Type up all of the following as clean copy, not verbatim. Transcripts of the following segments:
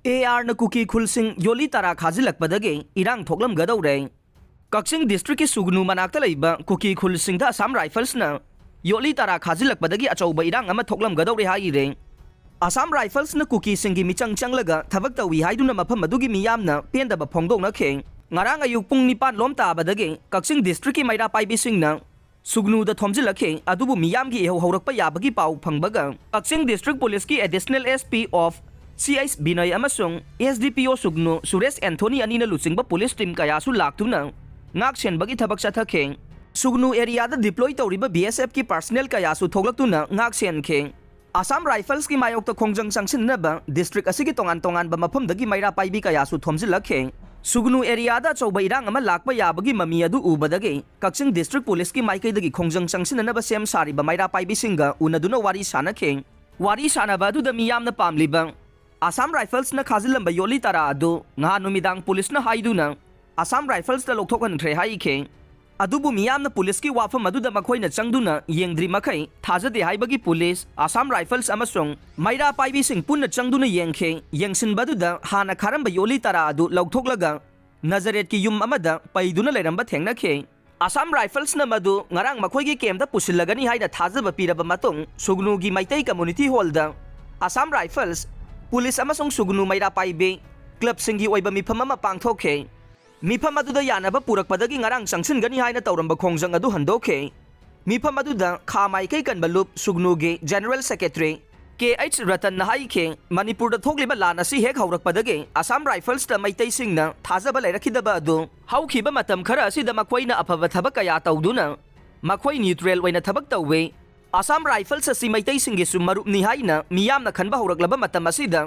AR na kuki khulsing yoli tara khajilakpadagi irang thoklam gadawre Kakching district ki Sugnu manakta leiba kuki khulsing da Assam Rifles na yoli tara khajilakpadagi achauba irang ama thoklam gadawre haire Assam Rifles na kuki singi michang changlaga thabak tawi haiduna mafam adugi miyamna pendaba phongdokna kheng ngarang ayuk pung 7 lom tabadagi Kakching district ki maira paibi singna Sugnu da thomjilakhe adubu miyamgi eho haurakpa yabagi pau phangbaga Kakching district police ki additional SP of CIS Binay amasung SDPO Sugnu Suresh Anthony anina luchingba police team kaya su laktuna ngak senbagi thabak chathakhe Sugnu area da deploy tawriba BSF ki personnel kaya su thoglaktuna ngak senkhe Assam Rifles ki mayokta khongjang sangsinaba district asigi tongan ba mafamdagi maira paibi kaya su thomjilakhe Sugnu area da chauba irang ama lakpa yabagi mami adu ubadagi Kakching district police ki maikaidagi khongjang sangsinanaba sem sariba maira paibi singa unaduna wari sanakhe wari sanaba adu da miyamna pamliba Assam Rifles na khazilamba yoli tara adu nga numidang police na haiduna Assam Rifles da lokthokhan thre haikhe adubu miyamna police ki wafam adu da makhoina changduna yengdri makai thajade haibagi police Assam Rifles amasung maira paibi sing punna changduna yengkhe yengsin badu da hana kharamba yoli tara adu lokthoklaga Nazaret ki yum amada paiduna leramba thengnakhe Assam Rifles na madu ngarang makhoigi kemda pusilagani haida thajaba piraba matung Sugnu gi maitai community hall da Assam Rifles Police amasung Sugnu maira paibe club singi oiba mifam ama pangthokhe mifam aduda yanaba purakpadagi ngarang sangsin-gani haina tawramba khongjang adu handokhe mifam aduda khamai kai kanbalup Sugnu ge General Secretary KH Ratan na haikhe Manipur da thokliba lan asi hek haurakpadagi Assam Rifles da maitai singna thajaba lairakidaba adu haukhiba matam khara asida makhoina afaba thabak kaya tawduna makhoi neutral oina thabak tawwe Assam Rifles asi maitai singi su marup ni haina miyamna khanba horaklaba matam asida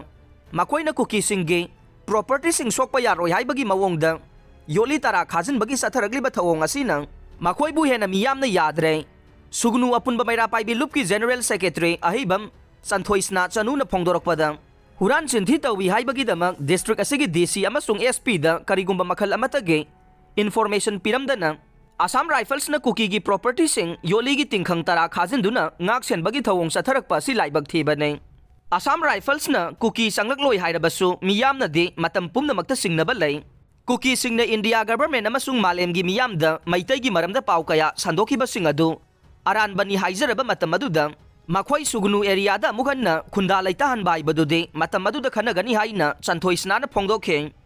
makhoina kuki singi property sing sokpa yaroi haibagi mawongda yoli tara khajin bagi satharagliba thawong asina makhoi bu hena miyamna yadre Sugnu apunba maira paibi lupki General Secretary ahibam Santhoisna chanu na phongdorakpada huran chinthi tawi haibagi damak district asigi DC amasung SP da karigumba makhal amatage information piramdana Assam Rifles na kuki gi property sing yoli gi tingkhang tara khajinduna ngak senbagi thawong satharakpa si laibak thibane Assam Rifles na kuki sanglak hairabasu miyamna di matam pumnamakta singnaba lay kuki singna India government amasung malemgi miyamda maitai gi maramda pau kaya sandokhiba sing adu aranbani haizaraba matam aduda makhoi Sugnu area da mukhanna khunda laitahan bai badude matam aduda khanagani haina Santhoisna na phongdokhe